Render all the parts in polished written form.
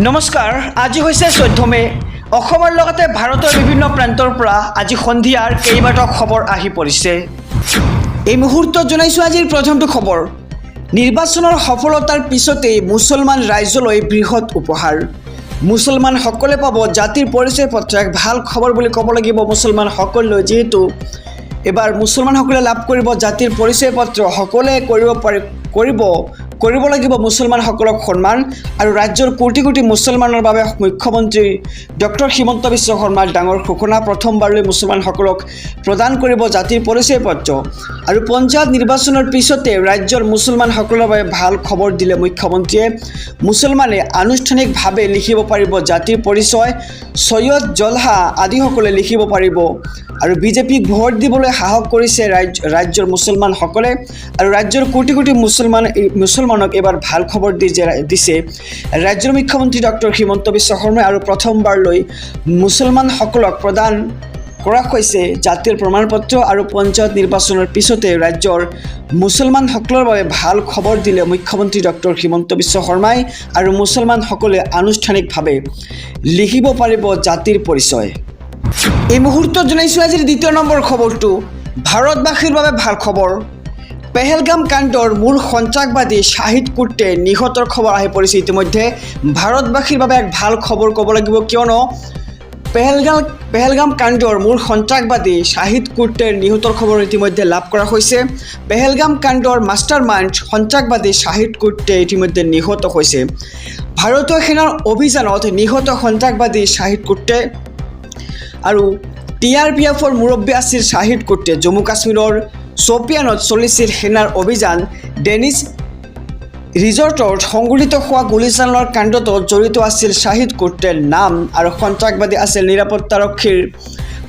নমস্কাৰ আজি হৈছে 14 মে অসমৰ লগতে ভাৰতৰ বিভিন্ন প্ৰান্তৰ পৰা আজি সন্ধিয়াৰ কেইবাটাও খবৰ আহি পৰিছে এই মুহূৰ্তত জনাইছো আজিৰ প্ৰথমটো খবৰ নিৰ্বাচনৰ সফলতাৰ পিছতে মুছলমান ৰাজ্যলৈ বৃহৎ উপহাৰ মুছলমান সকলে পাব জাতিৰ পৰিচয় পত্ৰ এক ভাল খবৰ বুলি ক'ব লাগিব মুছলমান সকললৈ যেহেতু এবাৰ মুছলমান সকলে লাভ কৰিব জাতিৰ পৰিচয় পত্ৰ সকলে কৰিব লাগিব মুছলমান সকলক সন্মান আৰু ৰাজ্যৰ কোটি কোটি মুছলমানৰ বাবে মুখ্যমন্ত্ৰী ডক্টৰ হিমন্ত বিশ্ব শৰ্মাৰ ডাঙৰ ঘোষণা প্ৰথমবাৰলৈ মুছলমান সকলক প্ৰদান কৰিব জাতিৰ পৰিচয় পত্ৰ আৰু পঞ্চায়ত নিৰ্বাচনৰ পিছতে ৰাজ্যৰ মুছলমান সকলৰ বাবে ভাল খবৰ দিলে মুখ্যমন্ত্ৰীয়ে মুছলমানে আনুষ্ঠানিকভাৱে লিখিব পাৰিব জাতিৰ পৰিচয় সৈয়দ জলহা আদি সকলে লিখিব পাৰিব আৰু বিজেপিক ভোট দিবলৈ সাহস কৰিছে ৰাজ্যৰ মুছলমান সকলে আৰু ৰাজ্যৰ কোটি কোটি মুছলমানক এবাৰ ভাল খবৰ দিছে ৰাজ্যৰ মুখ্যমন্ত্ৰী ডক্টৰ হিমন্ত বিশ্ব শৰ্মাই আৰু প্ৰথমবাৰলৈ মুছলমান সকলক প্ৰদান কৰা হৈছে জাতিৰ প্ৰমাণপত্ৰ আৰু পঞ্চায়ত নিৰ্বাচনৰ পিছতে ৰাজ্যৰ মুছলমান সকলৰ বাবে ভাল খবৰ দিলে মুখ্যমন্ত্ৰী ডক্টৰ হিমন্ত বিশ্ব শৰ্মাই আৰু মুছলমান সকলে আনুষ্ঠানিকভাৱে লিখিব পাৰিব জাতিৰ পৰিচয় এই মুহূৰ্তত জনাইছো আজিৰ দ্বিতীয় নম্বৰ খবৰটো ভাৰতবাসীৰ বাবে ভাল খবৰ পেহেলগাম কাণ্ডৰ মূল সন্ত্ৰাসবাদী শাহিদ কুৰ্টে নিহতৰ খবৰ আহি পৰিছে ইতিমধ্যে ভাৰতবাসীৰ বাবে এক ভাল খবৰ ক'ব লাগিব কিয়নো পেহেলগাম কাণ্ডৰ মূল সন্ত্ৰাসবাদী শাহিদ কুৰ্টেৰ নিহতৰ খবৰ ইতিমধ্যে লাভ কৰা হৈছে পেহেলগাম কাণ্ডৰ মাষ্টাৰ মাইণ্ড সন্ত্ৰাসবাদী শাহিদ কুৰ্টে ইতিমধ্যে নিহত হৈছে ভাৰতীয় সেনাৰ অভিযানত নিহত সন্ত্ৰাসবাদী শাহিদ কুৰ্টে আৰু TRPFৰ মুৰব্বী আছিল শাহিদ কুৰ্টে জম্মু কাশ্মীৰৰ চপিয়ানত চলিছিল সেনাৰ অভিযান ডেনিছ ৰিজৰ্টত সংঘটিত হোৱা গুলীচালনাৰ কাণ্ডত জড়িত আছিল শাহিদ কুৰ্টেৰ নাম আৰু সন্ত্ৰাসবাদী আছিল নিৰাপত্তাৰক্ষীৰ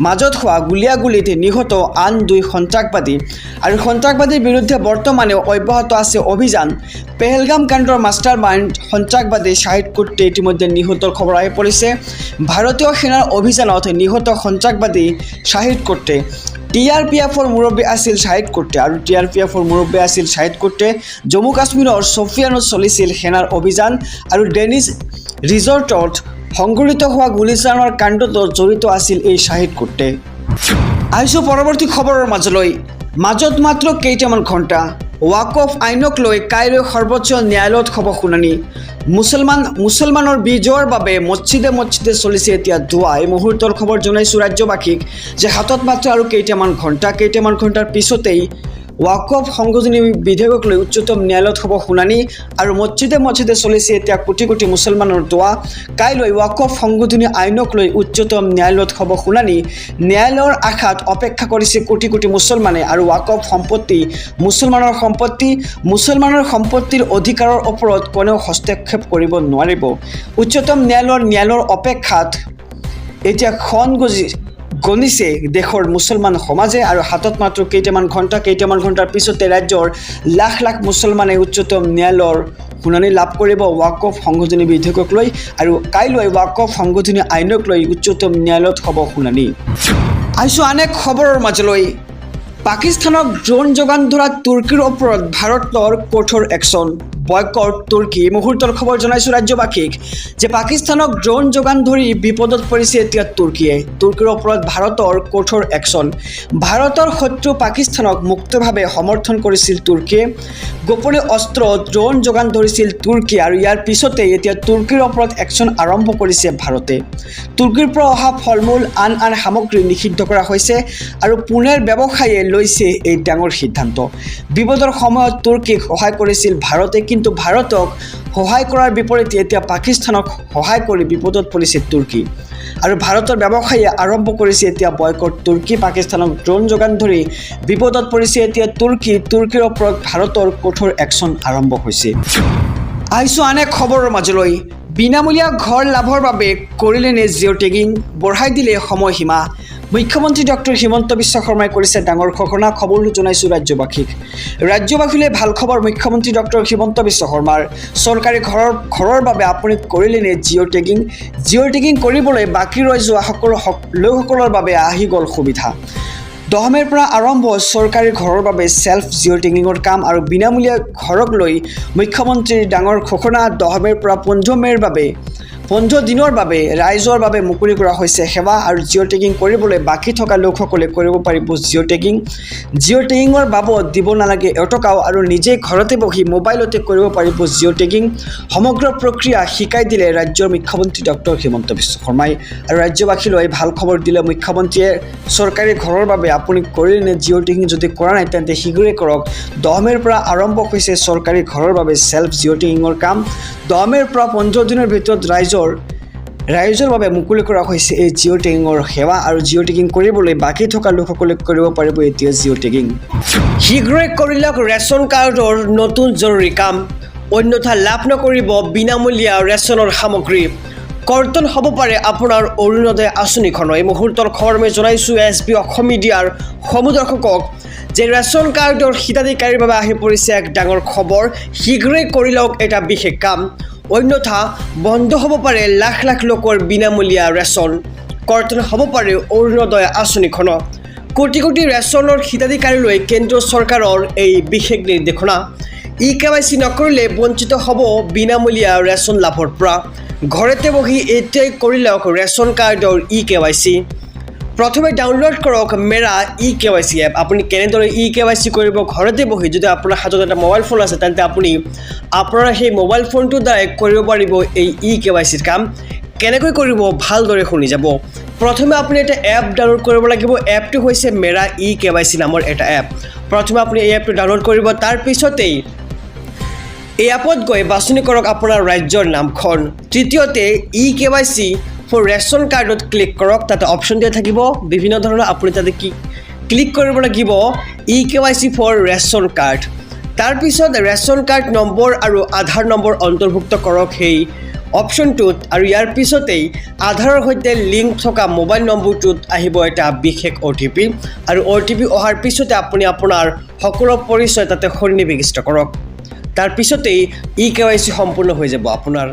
মাজত হোৱা গুলিয়াগুলিত নিহত আন দুই সন্ত্ৰাসবাদী আৰু সন্ত্ৰাসবাদীৰ বিৰুদ্ধে বৰ্তমানেও অব্যাহত আছে অভিযান পেহেলগাম কাণ্ডৰ মাষ্টাৰ মাইণ্ড সন্ত্ৰাসবাদী শাহিদ কুৰ্টে ইতিমধ্যে নিহতৰ খবৰ আহি পৰিছে ভাৰতীয় সেনাৰ অভিযানত নিহত সন্ত্ৰাসবাদী শাহিদ কুৰ্টে TRPFৰ মুৰব্বী আছিল শাহিদ কুৰ্টে আৰু TRPFৰ মুৰব্বী আছিল শাহিদ কুৰ্টে জম্মু কাশ্মীৰৰ চফিয়ানত চলিছিল সেনাৰ অভিযান আৰু ডেনিছ ৰিজৰ্টত সংঘটিত হোৱা গুলীচালনাৰ কাণ্ডত জড়িত আছিল এই শাহিদ কুৰ্টে আহিছোঁ পৰৱৰ্তী খবৰৰ মাজত মাত্ৰ কেইটামান ঘণ্টা ৱাকফ আইনক লৈ কাইলৈ সৰ্বোচ্চ ন্যায়ালয়ত হ'ব শুনানি মুছলমানৰ বিজয়ৰ বাবে মছজিদে চলিছে এতিয়া ধোৱা এই মুহূৰ্তৰ খবৰ জনাইছোঁ ৰাজ্যবাসীক যে হাতত মাত্ৰ আৰু কেইটামান ঘণ্টাৰ পিছতেই ৱাকফ সংশোধনী বিধেয়ক লৈ উচ্চতম ন্যায়ালয়ত হ'ব শুনানি আৰু মছজিদে চলিছে এতিয়া কোটি কোটি মুছলমানৰ দোৱা কাইলৈ ৱাকফ সংশোধনী আইনক লৈ উচ্চতম ন্যায়ালয়ত হ'ব শুনানি ন্যায়ালয়ৰ আশাত অপেক্ষা কৰিছে কোটি কোটি মুছলমানে আৰু ৱাকফ সম্পত্তি মুছলমানৰ সম্পত্তিৰ অধিকাৰৰ ওপৰত কোনেও হস্তক্ষেপ কৰিব নোৱাৰিব উচ্চতম ন্যায়ালয়ৰ অপেক্ষাত এতিয়া গণিছে দেশৰ মুছলমান সমাজে আৰু হাতত মাত্ৰ কেইটামান ঘণ্টাৰ পিছতে ৰাজ্যৰ লাখ লাখ মুছলমানে উচ্চতম ন্যায়ালয়ৰ শুনানি লাভ কৰিব ৱাকফ সংশোধনী বিধেয়কক লৈ আৰু কাইলৈ ৱাকফ সংশোধনী আইনক লৈ উচ্চতম ন্যায়ালয়ত হ'ব শুনানি আহিছোঁ আন এক খবৰৰ মাজলৈ পাকিস্তানক ড্ৰোন যোগান ধৰা তুৰ্কীৰ ওপৰত ভাৰতৰ কঠোৰ একশ্যন বয়কট তুৰ্কী মুহূৰ্তৰ খবৰ জনাইছোঁ ৰাজ্যবাসীক যে পাকিস্তানক ড্ৰোন যোগান ধৰি বিপদত পৰিছে এতিয়া তুৰ্কীৰ ওপৰত ভাৰতৰ কঠোৰ একশ্যন ভাৰতৰ শত্ৰু পাকিস্তানক মুক্তভাৱে সমৰ্থন কৰিছিল তুৰ্কীয়ে গোপনে অস্ত্ৰ ড্ৰোন যোগান ধৰিছিল তুৰ্কী আৰু ইয়াৰ পিছতে এতিয়া তুৰ্কীৰ ওপৰত একশ্যন আৰম্ভ কৰিছে ভাৰতে তুৰ্কীৰ পৰা অহা ফল মূল আন সামগ্ৰী নিষিদ্ধ কৰা হৈছে আৰু পুনেৰ ব্যৱসায়ীয়ে লৈছে এই ডাঙৰ সিদ্ধান্ত বিপদৰ সময়ত তুৰ্কীক সহায় কৰিছিল ভাৰতে কিন্তু ভাৰতক সহায় কৰাৰ বিপৰীতে এতিয়া পাকিস্তানক সহায় কৰি বিপদত পৰিছে তুৰ্কী আৰু ভাৰতৰ ব্যৱসায়ীয়ে আৰম্ভ কৰিছে এতিয়া বয়কট তুৰ্কী পাকিস্তানক ড্ৰোন যোগান ধৰি বিপদত পৰিছে এতিয়া তুৰ্কীৰ ওপৰত ভাৰতৰ কঠোৰ একশ্যন আৰম্ভ হৈছে আহিছোঁ আন এক খবৰৰ মাজলৈ বিনামূলীয়া ঘৰ লাভৰ বাবে কৰিলে নে জিঅ' টেগিং বঢ়াই দিলে সময়সীমা মুখ্যমন্ত্ৰী ডক্টৰ হিমন্ত বিশ্ব শৰ্মাই কৰিছে ডাঙৰ ঘোষণা খবৰটো জনাইছোঁ ৰাজ্যবাসীলৈ ভাল খবৰ মুখ্যমন্ত্ৰী ডক্টৰ হিমন্ত বিশ্ব শৰ্মাৰ চৰকাৰী ঘৰৰ বাবে আপুনি কৰিলে নে জিঅ' টেগিং কৰিবলৈ বাকী ৰৈ যোৱা লোকসকলৰ বাবে আহি গ'ল সুবিধা 10 মেৰ পৰা আৰম্ভ চৰকাৰী ঘৰৰ বাবে সেলফ জিঅ' টেগিঙৰ কাম আৰু বিনামূলীয়া ঘৰক লৈ মুখ্যমন্ত্ৰীৰ ডাঙৰ ঘোষণা 10 মেৰ পৰা 15 মেৰ বাবে 15 দিনৰ বাবে ৰাইজৰ বাবে মুকলি কৰা হৈছে সেৱা আৰু জিঅ' টেগিং কৰিবলৈ বাকী থকা লোকসকলে কৰিব পাৰিব জিঅ' টেগিঙৰ বাবদ দিব নালাগে এটকাও আৰু নিজে ঘৰতে বহি মোবাইলতে কৰিব পাৰিব জিঅ' টেগিং সমগ্ৰ প্ৰক্ৰিয়া শিকাই দিলে ৰাজ্যৰ মুখ্যমন্ত্ৰী ডক্টৰ হিমন্ত বিশ্ব শৰ্মাই আৰু ৰাজ্যবাসীলৈ ভাল খবৰ দিলে মুখ্যমন্ত্ৰীয়ে চৰকাৰী ঘৰৰ বাবে আপুনি কৰিলে জিঅ' টেগিং যদি কৰা নাই তেন্তে শীঘ্ৰে কৰক 10 মে'ৰ পৰা আৰম্ভ হৈছে চৰকাৰী ঘৰৰ বাবে সেলফ জিঅ' টেগিঙৰ কাম 10 মে'ৰ পৰা 15 দিনৰ ভিতৰত ৰাইজৰ বাবে মুকলি কৰা হৈছে এই জিঅ' টেগিঙৰ সেৱা আৰু জিঅ' টেগিং কৰিবলৈ বাকী থকা লোকসকলে কৰিব পাৰিব এতিয়া জিঅ' টেগিং শীঘ্ৰে কৰি লওক ৰেচন কাৰ্ডৰ নতুন জৰুৰী কাম অন্যথা লাভ নকৰিব বিনামূলীয়া ৰেচনৰ সামগ্ৰী কৰ্তন হ'ব পাৰে আপোনাৰ অৰুণোদয় আঁচনিখন এই মুহূৰ্তৰ খবৰ মই জনাইছোঁ SB অসম মিডিয়াৰ সমদৰ্শকক যে ৰেচন কাৰ্ডৰ হিতাধিকাৰীৰ বাবে আহি পৰিছে এক ডাঙৰ খবৰ শীঘ্ৰে কৰি লওক এটা বিশেষ কাম অন্যথা বন্ধ হ'ব পাৰে লাখ লাখ লোকৰ বিনামূলীয়া ৰেচন কৰ্তন হ'ব পাৰে অৰুণোদয় আঁচনিখন কোটি কোটি ৰেচনৰ হিতাধিকাৰীলৈ কেন্দ্ৰ চৰকাৰৰ এই বিশেষ নিৰ্দেশনা KYC নকৰিলে বঞ্চিত হ'ব বিনামূলীয়া ৰেচন লাভৰ পৰা ঘৰতে বহি এতিয়াই কৰি লওক ৰেচন কাৰ্ডৰ KYC প্ৰথমে ডাউনলোড কৰক মেৰা KYC এপ আপুনি কেনেদৰে KYC কৰিব ঘৰতে বহি যদি আপোনাৰ হাতত এটা মোবাইল ফোন আছে তেন্তে আপুনি আপোনাৰ সেই মোবাইল ফোনটোৰ দ্বাৰাই কৰিব পাৰিব এই KYCৰ কাম কেনেকৈ কৰিব ভালদৰে শুনি যাব প্ৰথমে আপুনি এটা এপ ডাউনলোড কৰিব লাগিব এপটো হৈছে মেৰা KYC নামৰ এটা এপ প্ৰথমে আপুনি এই এপটো ডাউনলোড কৰিব তাৰ পিছতেই এই এপত গৈ বাছনি কৰক আপোনাৰ ৰাজ্যৰ নামখন তৃতীয়তে KYC ফৰ ৰেচন কাৰ্ডত ক্লিক কৰক তাতে অপশ্যন দিয়া থাকিব বিভিন্ন ধৰণৰ আপুনি তাতে ক্লিক কৰিব লাগিব KYC ফৰ ৰেচন কাৰ্ড তাৰ পিছত ৰেচন কাৰ্ড নম্বৰ আৰু আধাৰ নম্বৰ অন্তৰ্ভুক্ত কৰক সেই অপশ্যনটোত আৰু ইয়াৰ পিছতেই আধাৰৰ সৈতে লিংক থকা মোবাইল নম্বৰটোত আহিব এটা বিশেষ OTP আৰু OTP অহাৰ পিছতে আপুনি আপোনাৰ সকলো পৰিচয় তাতে সন্নিৱিষ্ট কৰক তাৰ পিছতেই KYC সম্পূৰ্ণ হৈ যাব আপোনাৰ